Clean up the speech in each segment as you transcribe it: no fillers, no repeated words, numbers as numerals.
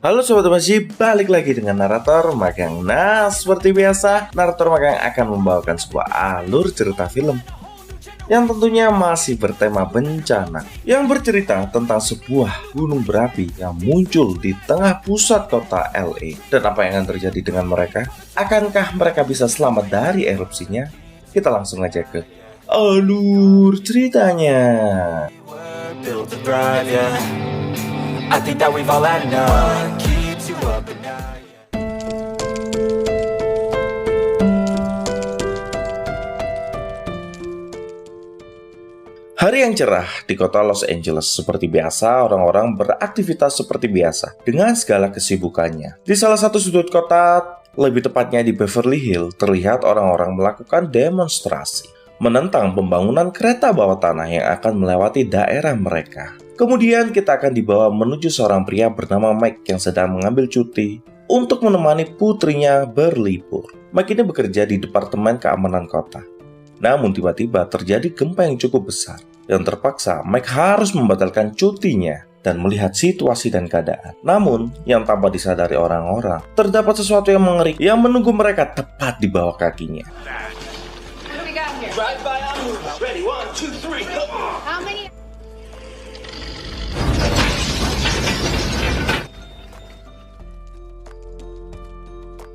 Halo Sobat Masih, balik lagi dengan Narator Magang. Nah, seperti biasa, Narator Magang akan membawakan sebuah alur cerita film yang tentunya masih bertema bencana, yang bercerita tentang sebuah gunung berapi yang muncul di tengah pusat kota LA. Dan apa yang akan terjadi dengan mereka? Akankah mereka bisa selamat dari erupsinya? Kita langsung aja ke alur ceritanya. I think that we've all had enough. Keeps you up at night. Hari yang cerah di kota Los Angeles. Seperti biasa, orang-orang beraktivitas seperti biasa dengan segala kesibukannya. Di salah satu sudut kota, lebih tepatnya di Beverly Hills, terlihat orang-orang melakukan demonstrasi menentang pembangunan kereta bawah tanah yang akan melewati daerah mereka. Kemudian kita akan dibawa menuju seorang pria bernama Mike yang sedang mengambil cuti untuk menemani putrinya berlibur. Mike ini bekerja di Departemen Keamanan Kota. Namun tiba-tiba terjadi gempa yang cukup besar, yang terpaksa Mike harus membatalkan cutinya dan melihat situasi dan keadaan. Namun, yang tanpa disadari orang-orang, terdapat sesuatu yang mengerikan yang menunggu mereka tepat di bawah kakinya.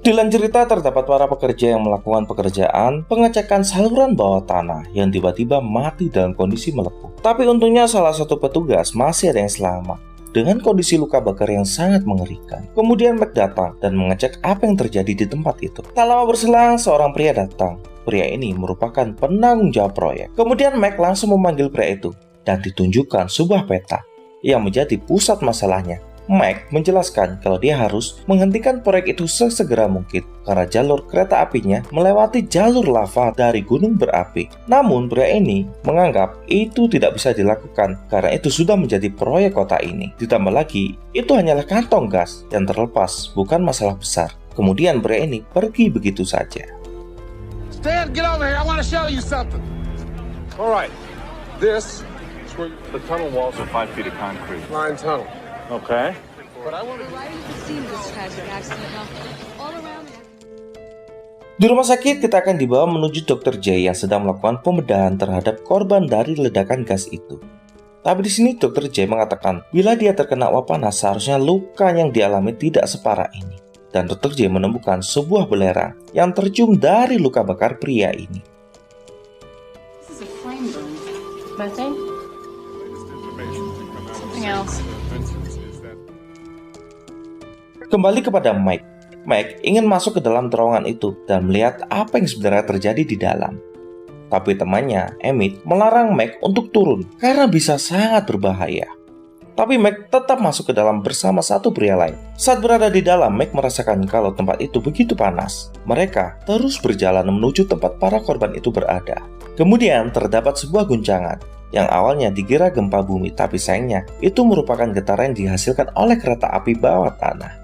Di lain cerita, terdapat para pekerja yang melakukan pekerjaan pengecekan saluran bawah tanah yang tiba-tiba mati dalam kondisi melepuh. Tapi untungnya salah satu petugas masih ada yang selamat dengan kondisi luka bakar yang sangat mengerikan. Kemudian Mac datang dan mengecek apa yang terjadi di tempat itu. Tak lama berselang, seorang pria datang. Pria ini merupakan penanggung jawab proyek. Kemudian Mac langsung memanggil pria itu dan ditunjukkan sebuah peta yang menjadi pusat masalahnya. Mike menjelaskan kalau dia harus menghentikan proyek itu sesegera mungkin karena jalur kereta apinya melewati jalur lava dari gunung berapi. Namun pria ini menganggap itu tidak bisa dilakukan karena itu sudah menjadi proyek kota ini. Ditambah lagi, itu hanyalah kantong gas yang terlepas, bukan masalah besar. Kemudian pria ini pergi begitu saja. Stan, get over here. I want to show you something. All right. This is where the tunnel walls are 5 feet of concrete. Line tunnel. Okay. But I want to see this tragic accident all around. Di rumah sakit, kita akan dibawa menuju Dr. J yang sedang melakukan pembedahan terhadap korban dari ledakan gas itu. Tapi di sini Dr. J mengatakan bila dia terkena uap panas, seharusnya luka yang dialami tidak separah ini. Dan Dr. J menemukan sebuah belerang yang tercium dari luka bakar pria ini. This is a flame burn. Methane? Something else. Kembali kepada Mike. Mike ingin masuk ke dalam terowongan itu dan melihat apa yang sebenarnya terjadi di dalam. Tapi temannya, Emmett, melarang Mike untuk turun karena bisa sangat berbahaya. Tapi Mike tetap masuk ke dalam bersama satu pria lain. Saat berada di dalam, Mike merasakan kalau tempat itu begitu panas. Mereka terus berjalan menuju tempat para korban itu berada. Kemudian terdapat sebuah guncangan yang awalnya dikira gempa bumi, tapi sayangnya itu merupakan getaran yang dihasilkan oleh kereta api bawah tanah.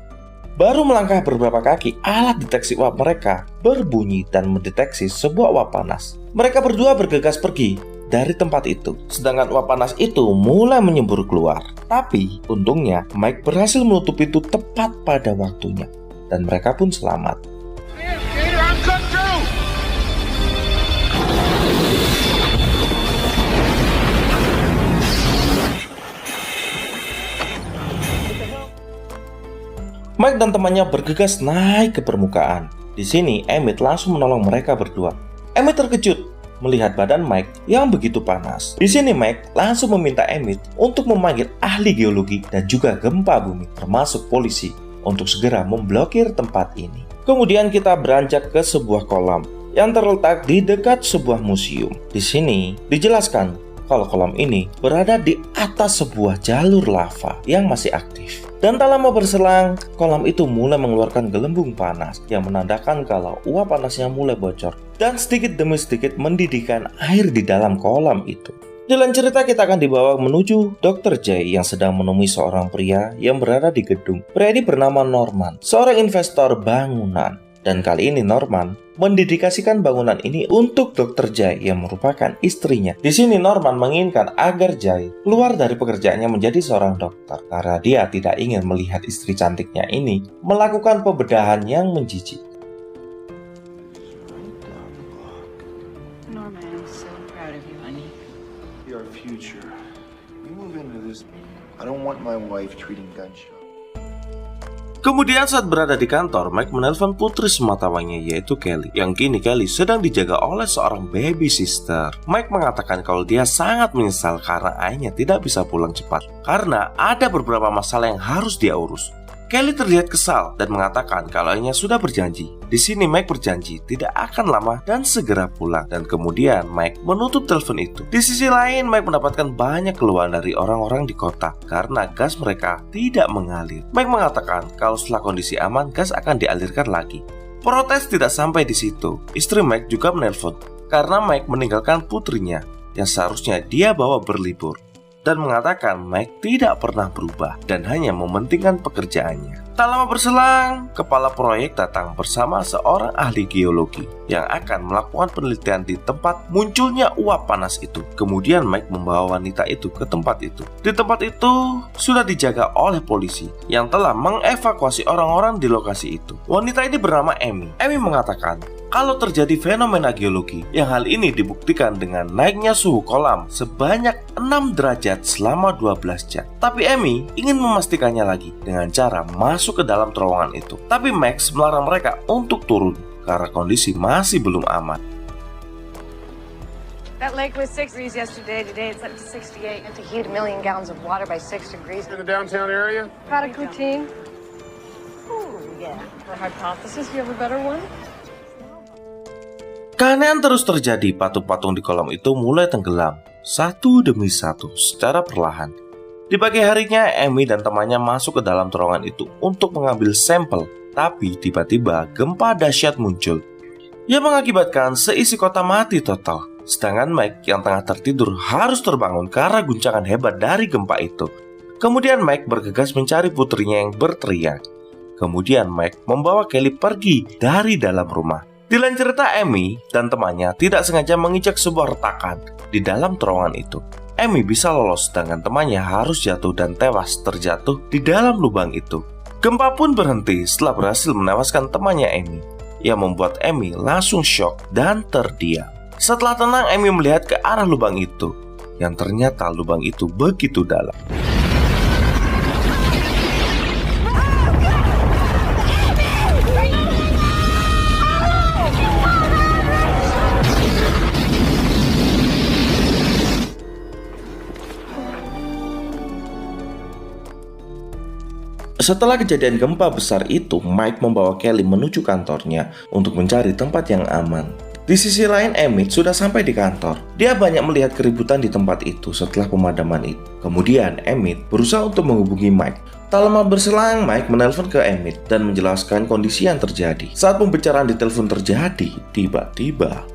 Baru melangkah beberapa kaki, alat deteksi uap mereka berbunyi dan mendeteksi sebuah uap panas. Mereka berdua bergegas pergi dari tempat itu, sedangkan uap panas itu mulai menyembur keluar. Tapi untungnya Mike berhasil menutup pintu tepat pada waktunya, dan mereka pun selamat. Mike dan temannya bergegas naik ke permukaan. Di sini, Emmett langsung menolong mereka berdua. Emmett terkejut melihat badan Mike yang begitu panas. Di sini, Mike langsung meminta Emmett untuk memanggil ahli geologi dan juga gempa bumi, termasuk polisi, untuk segera memblokir tempat ini. Kemudian kita beranjak ke sebuah kolam yang terletak di dekat sebuah museum. Di sini dijelaskan kalau kolam ini berada di atas sebuah jalur lava yang masih aktif. Dan tak lama berselang, kolam itu mulai mengeluarkan gelembung panas yang menandakan kalau uap panasnya mulai bocor dan sedikit demi sedikit mendidihkan air di dalam kolam itu. Di lain cerita kita akan dibawa menuju Dr. J yang sedang menemui seorang pria yang berada di gedung. Pria ini bernama Norman, seorang investor bangunan. Dan kali ini Norman mendedikasikan bangunan ini untuk Dr. J yang merupakan istrinya. Di sini Norman menginginkan agar J keluar dari pekerjaannya menjadi seorang dokter karena dia tidak ingin melihat istri cantiknya ini melakukan pembedahan yang menjijik. Norman, I'm so proud of you, honey. Your future. We move into this. I don't want my wife treating gunshot. Kemudian saat berada di kantor, Mike menelpon putri sematawayangnya yaitu Kelly. Yang kini Kelly sedang dijaga oleh seorang baby sister. Mike mengatakan kalau dia sangat menyesal karena ayahnya tidak bisa pulang cepat karena ada beberapa masalah yang harus dia urus. Kelly terlihat kesal dan mengatakan kalau ayahnya sudah berjanji. Di sini Mike berjanji tidak akan lama dan segera pulang. Dan kemudian Mike menutup telepon itu. Di sisi lain, Mike mendapatkan banyak keluhan dari orang-orang di kota karena gas mereka tidak mengalir. Mike mengatakan kalau setelah kondisi aman, gas akan dialirkan lagi. Protes tidak sampai di situ. Istri Mike juga menelpon karena Mike meninggalkan putrinya yang seharusnya dia bawa berlibur. Dan mengatakan Mike tidak pernah berubah dan hanya mementingkan pekerjaannya. Tak lama berselang, kepala proyek datang bersama seorang ahli geologi yang akan melakukan penelitian di tempat munculnya uap panas itu. Kemudian Mike membawa wanita itu ke tempat itu. Di tempat itu sudah dijaga oleh polisi yang telah mengevakuasi orang-orang di lokasi itu. Wanita ini bernama Amy. Amy mengatakan kalau terjadi fenomena geologi yang hal ini dibuktikan dengan naiknya suhu kolam sebanyak 6 derajat selama 12 jam. Tapi Amy ingin memastikannya lagi dengan cara masuk ke dalam terowongan itu. Tapi Max melarang mereka untuk turun karena kondisi masih belum aman. That lake was 6 degrees yesterday. Today it's up to 68. And to heat 1 million gallons of water by 6 degrees. In the downtown area? Product routine. Oh, yeah. For hypothesis, you have a better one? Keanehan terus terjadi, patung-patung di kolam itu mulai tenggelam, satu demi satu, secara perlahan. Di pagi harinya, Amy dan temannya masuk ke dalam terowongan itu untuk mengambil sampel. Tapi tiba-tiba gempa dahsyat muncul yang mengakibatkan seisi kota mati total. Sedangkan Mike yang tengah tertidur harus terbangun karena guncangan hebat dari gempa itu. Kemudian Mike bergegas mencari putrinya yang berteriak. Kemudian Mike membawa Kelly pergi dari dalam rumah. Di lain cerita, Amy dan temannya tidak sengaja menginjak sebuah retakan di dalam terowongan itu. Amy bisa lolos, sedangkan temannya harus jatuh dan tewas terjatuh di dalam lubang itu. Gempa pun berhenti setelah berhasil menewaskan temannya Amy, yang membuat Amy langsung syok dan terdiam. Setelah tenang, Amy melihat ke arah lubang itu, yang ternyata lubang itu begitu dalam. Setelah kejadian gempa besar itu, Mike membawa Kelly menuju kantornya untuk mencari tempat yang aman. Di sisi lain, Emmett sudah sampai di kantor. Dia banyak melihat keributan di tempat itu setelah pemadaman itu. Kemudian, Emmett berusaha untuk menghubungi Mike. Tak lama berselang, Mike menelpon ke Emmett dan menjelaskan kondisi yang terjadi. Saat pembicaraan di telepon terjadi, tiba-tiba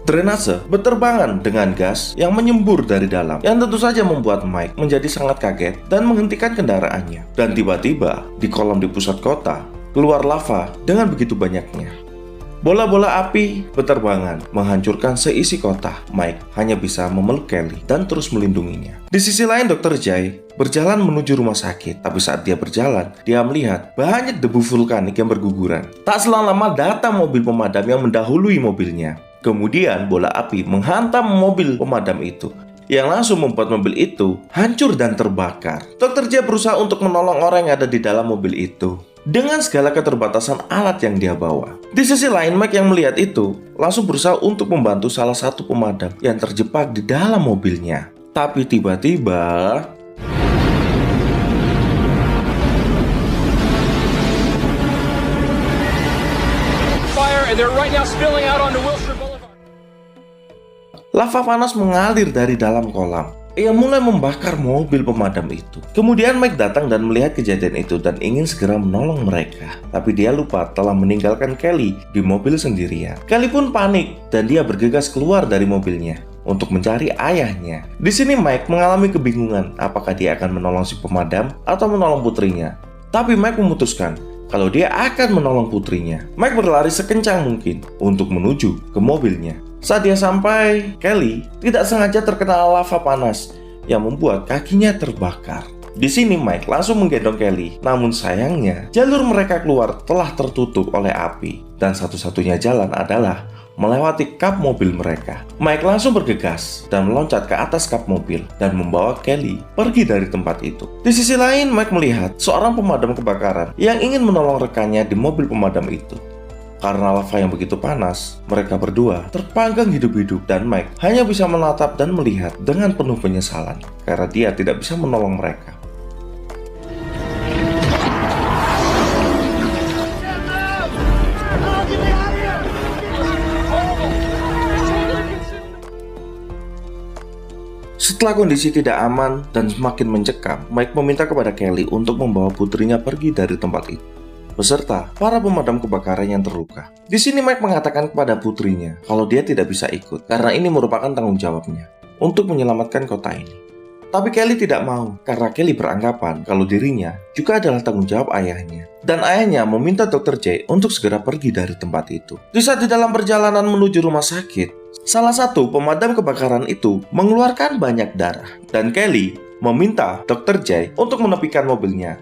drenase berterbangan dengan gas yang menyembur dari dalam, yang tentu saja membuat Mike menjadi sangat kaget dan menghentikan kendaraannya. Dan tiba-tiba di kolam di pusat kota keluar lava dengan begitu banyaknya. Bola-bola api berterbangan menghancurkan seisi kota. Mike hanya bisa memeluk Kelly dan terus melindunginya. Di sisi lain, Dr. J berjalan menuju rumah sakit. Tapi saat dia berjalan, dia melihat banyak debu vulkanik yang berguguran. Tak selang lama datang mobil pemadam yang mendahului mobilnya. Kemudian bola api menghantam mobil pemadam itu, yang langsung membuat mobil itu hancur dan terbakar. Dr. J berusaha untuk menolong orang yang ada di dalam mobil itu dengan segala keterbatasan alat yang dia bawa. Di sisi lain, Mike yang melihat itu langsung berusaha untuk membantu salah satu pemadam yang terjebak di dalam mobilnya. Tapi tiba-tiba lava panas mengalir dari dalam kolam. Ia mulai membakar mobil pemadam itu. Kemudian Mike datang dan melihat kejadian itu dan ingin segera menolong mereka. Tapi dia lupa telah meninggalkan Kelly di mobil sendirian. Kelly pun panik dan dia bergegas keluar dari mobilnya untuk mencari ayahnya. Di sini Mike mengalami kebingungan apakah dia akan menolong si pemadam atau menolong putrinya. Tapi Mike memutuskan kalau dia akan menolong putrinya. Mike berlari sekencang mungkin untuk menuju ke mobilnya. Saat dia sampai, Kelly tidak sengaja terkena lava panas yang membuat kakinya terbakar. Di sini Mike langsung menggendong Kelly, namun sayangnya jalur mereka keluar telah tertutup oleh api dan satu-satunya jalan adalah melewati kap mobil mereka. Mike langsung bergegas dan meloncat ke atas kap mobil dan membawa Kelly pergi dari tempat itu. Di sisi lain, Mike melihat seorang pemadam kebakaran yang ingin menolong rekannya di mobil pemadam itu. Karena lava yang begitu panas, mereka berdua terpanggang hidup-hidup dan Mike hanya bisa menatap dan melihat dengan penuh penyesalan karena dia tidak bisa menolong mereka. Setelah kondisi tidak aman dan semakin mencekam, Mike meminta kepada Kelly untuk membawa putrinya pergi dari tempat itu beserta para pemadam kebakaran yang terluka. Di sini Mike mengatakan kepada putrinya kalau dia tidak bisa ikut karena ini merupakan tanggung jawabnya untuk menyelamatkan kota ini. Tapi Kelly tidak mau karena Kelly beranggapan kalau dirinya juga adalah tanggung jawab ayahnya. Dan ayahnya meminta Dr. J untuk segera pergi dari tempat itu. Di saat di dalam perjalanan menuju rumah sakit, salah satu pemadam kebakaran itu mengeluarkan banyak darah. Dan Kelly meminta Dr. J untuk menepikan mobilnya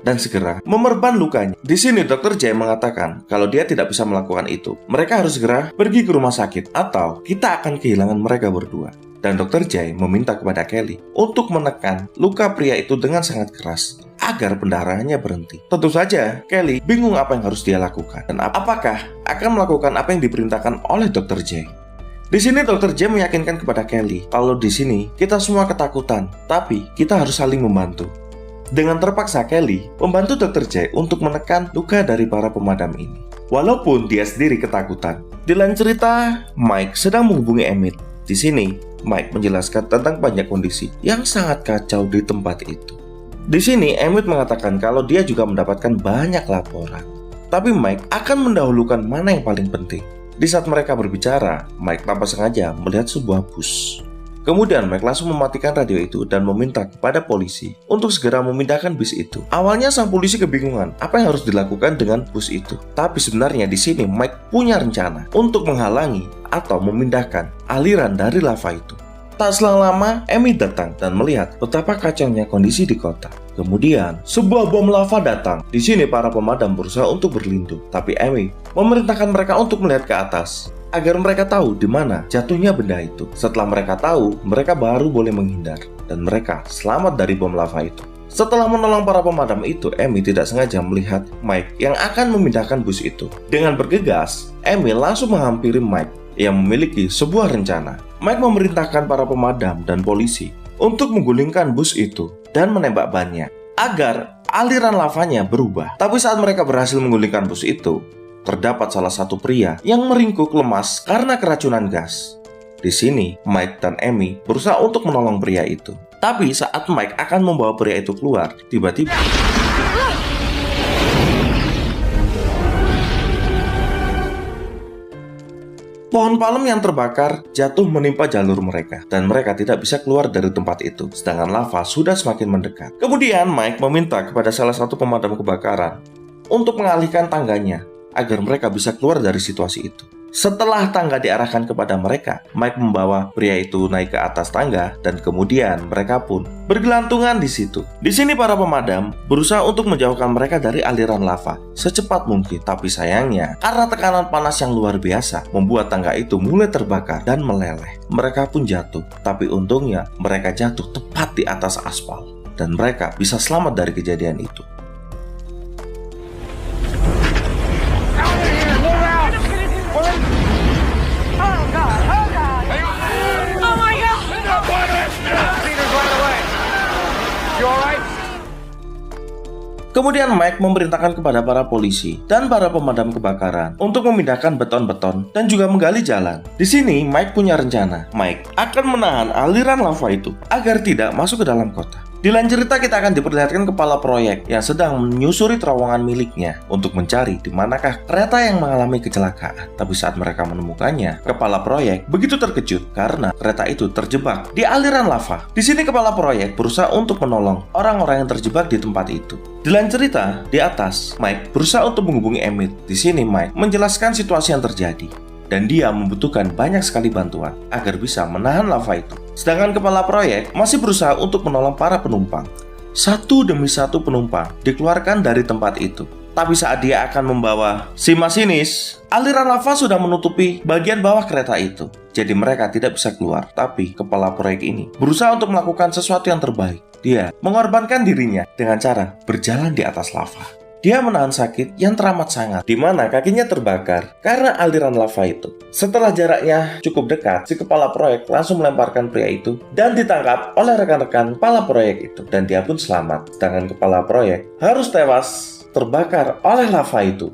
dan segera memerban lukanya. Di sini Dr. J mengatakan kalau dia tidak bisa melakukan itu. Mereka harus segera pergi ke rumah sakit atau kita akan kehilangan mereka berdua. Dan Dr. J meminta kepada Kelly untuk menekan luka pria itu dengan sangat keras agar pendarahannya berhenti. Tentu saja Kelly bingung apa yang harus dia lakukan dan apakah akan melakukan apa yang diperintahkan oleh Dr. J. Di sini Dr. J meyakinkan kepada Kelly kalau di sini kita semua ketakutan, tapi kita harus saling membantu. Dengan terpaksa Kelly membantu Dr. J untuk menekan luka dari para pemadam ini. Walaupun dia sendiri ketakutan. Di lain cerita, Mike sedang menghubungi Emmett. Di sini, Mike menjelaskan tentang banyak kondisi yang sangat kacau di tempat itu. Di sini, Emmett mengatakan kalau dia juga mendapatkan banyak laporan. Tapi Mike akan mendahulukan mana yang paling penting. Di saat mereka berbicara, Mike tanpa sengaja melihat sebuah bus. Kemudian Mike langsung mematikan radio itu dan meminta kepada polisi untuk segera memindahkan bus itu. Awalnya sang polisi kebingungan apa yang harus dilakukan dengan bus itu. Tapi sebenarnya di sini Mike punya rencana untuk menghalangi atau memindahkan aliran dari lava itu. Tak selang lama, Amy datang dan melihat betapa kacaunya kondisi di kota. Kemudian, sebuah bom lava datang. Di sini para pemadam berusaha untuk berlindung, tapi Amy memerintahkan mereka untuk melihat ke atas agar mereka tahu di mana jatuhnya benda itu. Setelah mereka tahu, mereka baru boleh menghindar dan mereka selamat dari bom lava itu. Setelah menolong para pemadam itu, Amy tidak sengaja melihat Mike yang akan memindahkan bus itu. Dengan bergegas, Amy langsung menghampiri Mike yang memiliki sebuah rencana. Mike memerintahkan para pemadam dan polisi untuk menggulingkan bus itu dan menembak bannya agar aliran lavanya berubah. Tapi saat mereka berhasil menggulingkan bus itu, terdapat salah satu pria yang meringkuk lemas karena keracunan gas. Di sini, Mike dan Amy berusaha untuk menolong pria itu. Tapi saat Mike akan membawa pria itu keluar, tiba-tiba pohon palem yang terbakar jatuh menimpa jalur mereka dan mereka tidak bisa keluar dari tempat itu, sedangkan lava sudah semakin mendekat. Kemudian Mike meminta kepada salah satu pemadam kebakaran untuk mengalihkan tangganya agar mereka bisa keluar dari situasi itu. Setelah tangga diarahkan kepada mereka, Mike membawa pria itu naik ke atas tangga dan kemudian mereka pun bergelantungan di situ. Di sini para pemadam berusaha untuk menjauhkan mereka dari aliran lava secepat mungkin, tapi sayangnya karena tekanan panas yang luar biasa membuat tangga itu mulai terbakar dan meleleh. Mereka pun jatuh, tapi untungnya mereka jatuh tepat di atas aspal dan mereka bisa selamat dari kejadian itu. Kemudian Mike memerintahkan kepada para polisi dan para pemadam kebakaran untuk memindahkan beton-beton dan juga menggali jalan. Di sini Mike punya rencana. Mike akan menahan aliran lava itu agar tidak masuk ke dalam kota. Di lain cerita kita akan diperlihatkan kepala proyek yang sedang menyusuri terowongan miliknya untuk mencari di manakah kereta yang mengalami kecelakaan. Tapi saat mereka menemukannya, kepala proyek begitu terkejut karena kereta itu terjebak di aliran lava. Di sini kepala proyek berusaha untuk menolong orang-orang yang terjebak di tempat itu. Di lain cerita, di atas, Mike berusaha untuk menghubungi Emmett. Di sini Mike menjelaskan situasi yang terjadi. Dan dia membutuhkan banyak sekali bantuan agar bisa menahan lava itu. Sedangkan kepala proyek masih berusaha untuk menolong para penumpang. Satu demi satu penumpang dikeluarkan dari tempat itu. Tapi saat dia akan membawa si masinis, aliran lava sudah menutupi bagian bawah kereta itu. Jadi mereka tidak bisa keluar. Tapi kepala proyek ini berusaha untuk melakukan sesuatu yang terbaik. Dia mengorbankan dirinya dengan cara berjalan di atas lava. Dia menahan sakit yang teramat sangat, di mana kakinya terbakar karena aliran lava itu. Setelah jaraknya cukup dekat, si kepala proyek langsung melemparkan pria itu dan ditangkap oleh rekan-rekan kepala proyek itu. Dan dia pun selamat, sedangkan kepala proyek harus tewas terbakar oleh lava itu.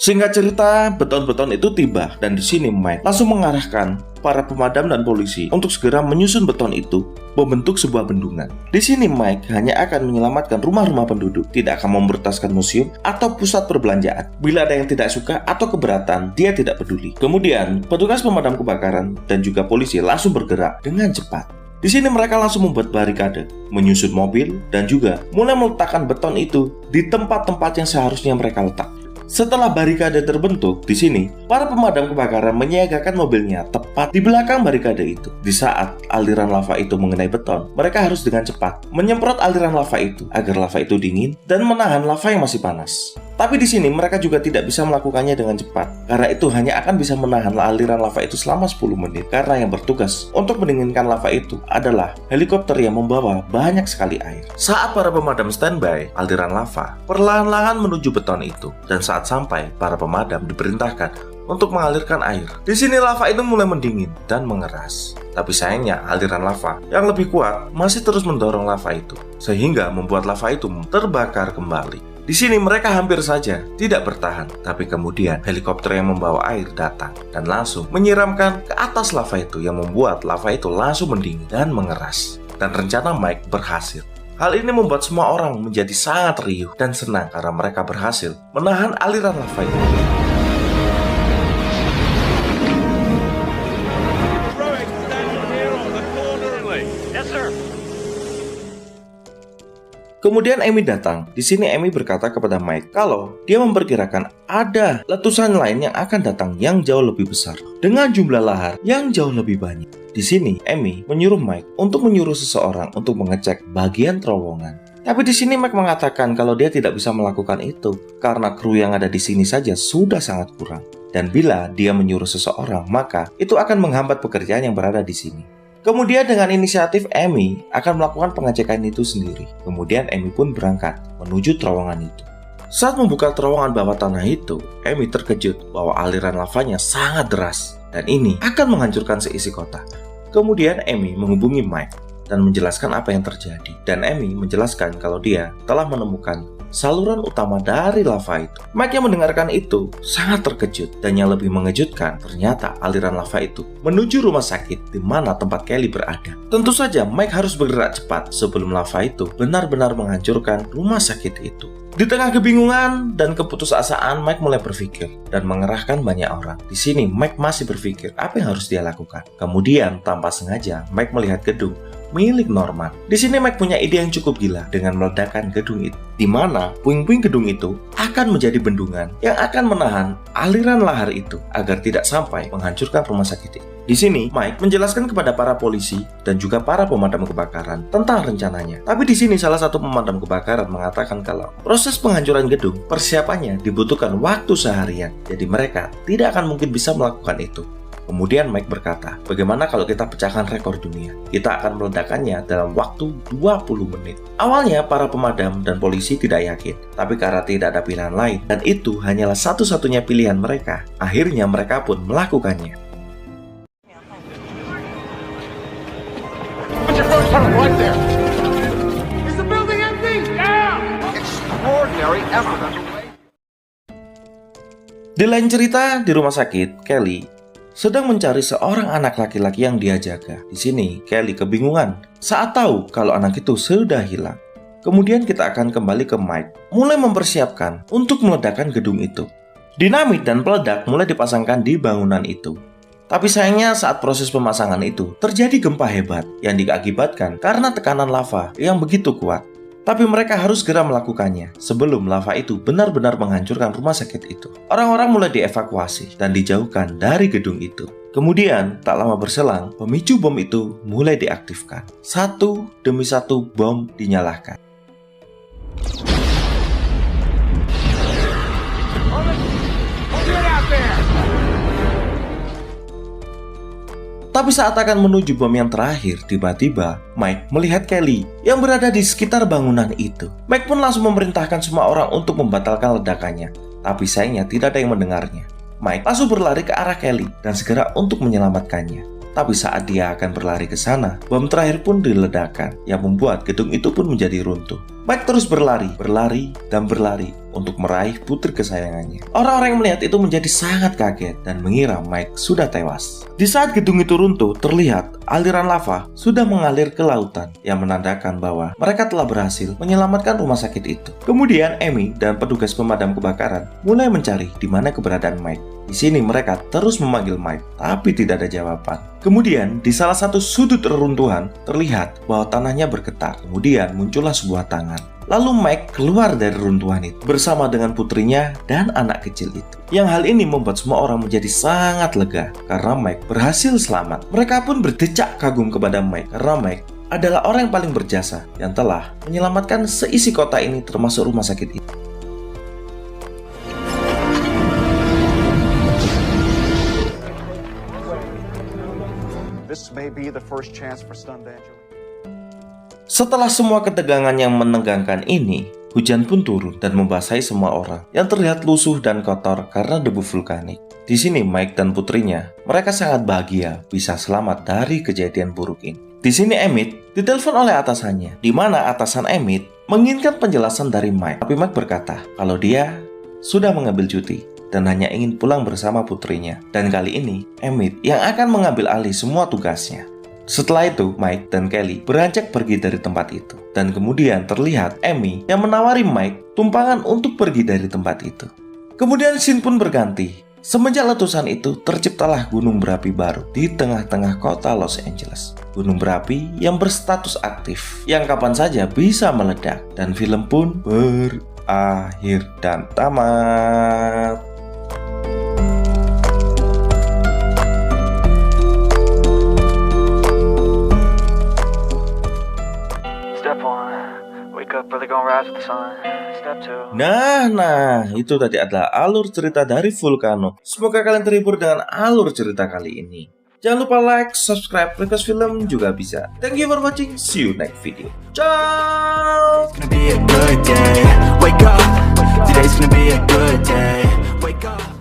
Singkat cerita, beton-beton itu tiba dan di sini Mike langsung mengarahkan para pemadam dan polisi untuk segera menyusun beton itu membentuk sebuah bendungan. Di sini Mike hanya akan menyelamatkan rumah-rumah penduduk, tidak akan memberantaskan museum atau pusat perbelanjaan. Bila ada yang tidak suka atau keberatan, dia tidak peduli. Kemudian, petugas pemadam kebakaran dan juga polisi langsung bergerak dengan cepat. Di sini mereka langsung membuat barikade, menyusun mobil, dan juga mulai meletakkan beton itu di tempat-tempat yang seharusnya mereka letak. Setelah barikade terbentuk, di sini para pemadam kebakaran menyiagakan mobilnya tepat di belakang barikade itu. Di saat aliran lava itu mengenai beton, mereka harus dengan cepat menyemprot aliran lava itu agar lava itu dingin dan menahan lava yang masih panas. Tapi di sini mereka juga tidak bisa melakukannya dengan cepat, karena itu hanya akan bisa menahan aliran lava itu selama 10 menit. Karena yang bertugas untuk mendinginkan lava itu adalah helikopter yang membawa banyak sekali air. Saat para pemadam standby, aliran lava perlahan-lahan menuju beton itu. Dan saat sampai, para pemadam diperintahkan untuk mengalirkan air. Di sini lava itu mulai mendingin dan mengeras. Tapi sayangnya aliran lava yang lebih kuat masih terus mendorong lava itu, sehingga membuat lava itu terbakar kembali. Di sini mereka hampir saja tidak bertahan, tapi kemudian helikopter yang membawa air datang dan langsung menyiramkan ke atas lava itu yang membuat lava itu langsung mendingin dan mengeras. Dan rencana Mike berhasil. Hal ini membuat semua orang menjadi sangat riuh dan senang karena mereka berhasil menahan aliran lava itu. Kemudian Amy datang. Di sini Amy berkata kepada Mike kalau dia memperkirakan ada letusan lain yang akan datang yang jauh lebih besar dengan jumlah lahar yang jauh lebih banyak. Di sini Amy menyuruh Mike untuk menyuruh seseorang untuk mengecek bagian terowongan. Tapi di sini Mike mengatakan kalau dia tidak bisa melakukan itu karena kru yang ada di sini saja sudah sangat kurang. Dan bila dia menyuruh seseorang, maka itu akan menghambat pekerjaan yang berada di sini. Kemudian dengan inisiatif Amy akan melakukan pengecekan itu sendiri. Kemudian Amy pun berangkat menuju terowongan itu. Saat membuka terowongan bawah tanah itu, Amy terkejut bahwa aliran lavanya sangat deras dan ini akan menghancurkan seisi kota. Kemudian Amy menghubungi Mike dan menjelaskan apa yang terjadi. Dan Amy menjelaskan kalau dia telah menemukan saluran utama dari lava itu. Mike yang mendengarkan itu sangat terkejut, dan yang lebih mengejutkan ternyata aliran lava itu menuju rumah sakit di mana tempat Kelly berada. Tentu saja Mike harus bergerak cepat sebelum lava itu benar-benar menghancurkan rumah sakit itu. Di tengah kebingungan dan keputusasaan, Mike mulai berpikir dan mengerahkan banyak orang. Di sini Mike masih berpikir apa yang harus dia lakukan. Kemudian tanpa sengaja Mike melihat gedung milik Norman. Di sini Mike punya ide yang cukup gila dengan meledakkan gedung itu, di mana puing-puing gedung itu akan menjadi bendungan yang akan menahan aliran lahar itu agar tidak sampai menghancurkan rumah sakit itu. Di sini Mike menjelaskan kepada para polisi dan juga para pemadam kebakaran tentang rencananya. Tapi di sini salah satu pemadam kebakaran mengatakan kalau proses penghancuran gedung persiapannya dibutuhkan waktu seharian, jadi mereka tidak akan mungkin bisa melakukan itu. Kemudian Mike berkata, bagaimana kalau kita pecahkan rekor dunia? Kita akan meledakannya dalam waktu 20 menit. Awalnya para pemadam dan polisi tidak yakin, tapi karena tidak ada pilihan lain, dan itu hanyalah satu-satunya pilihan mereka, akhirnya mereka pun melakukannya. Put your first tunnel right there. Is the building empty? Yeah! Extraordinary effort underway. Di lain cerita, di rumah sakit, Kelly sedang mencari seorang anak laki-laki yang dia jaga. Di sini, Kelly kebingungan saat tahu kalau anak itu sudah hilang. Kemudian kita akan kembali ke Mike, mulai mempersiapkan untuk meledakkan gedung itu. Dinamit dan peledak mulai dipasangkan di bangunan itu. Tapi sayangnya saat proses pemasangan itu, terjadi gempa hebat yang diakibatkan karena tekanan lava yang begitu kuat. Tapi mereka harus segera melakukannya sebelum lava itu benar-benar menghancurkan rumah sakit itu. Orang-orang mulai dievakuasi dan dijauhkan dari gedung itu. Kemudian, tak lama berselang, pemicu bom itu mulai diaktifkan. Satu demi satu bom dinyalakan. Get out there! Tapi saat akan menuju bom yang terakhir, tiba-tiba Mike melihat Kelly yang berada di sekitar bangunan itu. Mike pun langsung memerintahkan semua orang untuk membatalkan ledakannya. Tapi sayangnya tidak ada yang mendengarnya. Mike langsung berlari ke arah Kelly dan segera untuk menyelamatkannya. Tapi saat dia akan berlari ke sana, bom terakhir pun diledakkan yang membuat gedung itu pun menjadi runtuh. Mike terus berlari, dan berlari untuk meraih putri kesayangannya. Orang-orang yang melihat itu menjadi sangat kaget dan mengira Mike sudah tewas. Di saat gedung itu runtuh, terlihat aliran lava sudah mengalir ke lautan yang menandakan bahwa mereka telah berhasil menyelamatkan rumah sakit itu. Kemudian Amy dan petugas pemadam kebakaran mulai mencari di mana keberadaan Mike. Di sini mereka terus memanggil Mike, tapi tidak ada jawaban. Kemudian di salah satu sudut reruntuhan terlihat bahwa tanahnya bergetar. Kemudian muncullah sebuah tangan. Lalu Mike keluar dari runtuhan itu bersama dengan putrinya dan anak kecil itu. Yang hal ini membuat semua orang menjadi sangat lega karena Mike berhasil selamat. Mereka pun berdecak kagum kepada Mike karena Mike adalah orang yang paling berjasa yang telah menyelamatkan seisi kota ini termasuk rumah sakit itu. This may be the first chance for stunned Angela. Setelah semua ketegangan yang menegangkan ini, hujan pun turun dan membasahi semua orang yang terlihat lusuh dan kotor karena debu vulkanik. Di sini Mike dan putrinya, mereka sangat bahagia bisa selamat dari kejadian buruk ini. Di sini Emmett ditelepon oleh atasannya, di mana atasan Emmett menginginkan penjelasan dari Mike. Tapi Mike berkata kalau dia sudah mengambil cuti dan hanya ingin pulang bersama putrinya. Dan kali ini, Emmett yang akan mengambil alih semua tugasnya. Setelah itu, Mike dan Kelly beranjak pergi dari tempat itu. Dan kemudian terlihat Amy yang menawari Mike tumpangan untuk pergi dari tempat itu. Kemudian scene pun berganti. Semenjak letusan itu, terciptalah gunung berapi baru di tengah-tengah kota Los Angeles. Gunung berapi yang berstatus aktif, yang kapan saja bisa meledak. Dan film pun berakhir dan tamat. Step 1, wake up early, gonna rise with the sun. Step 2. Nah, itu tadi adalah alur cerita dari Volcano. Semoga kalian terhibur dengan alur cerita kali ini. Jangan lupa like, subscribe, request film juga bisa. Thank you for watching, see you next video. Ciao! It's gonna be a good day. Wake up, today's gonna be a good day. Wake up.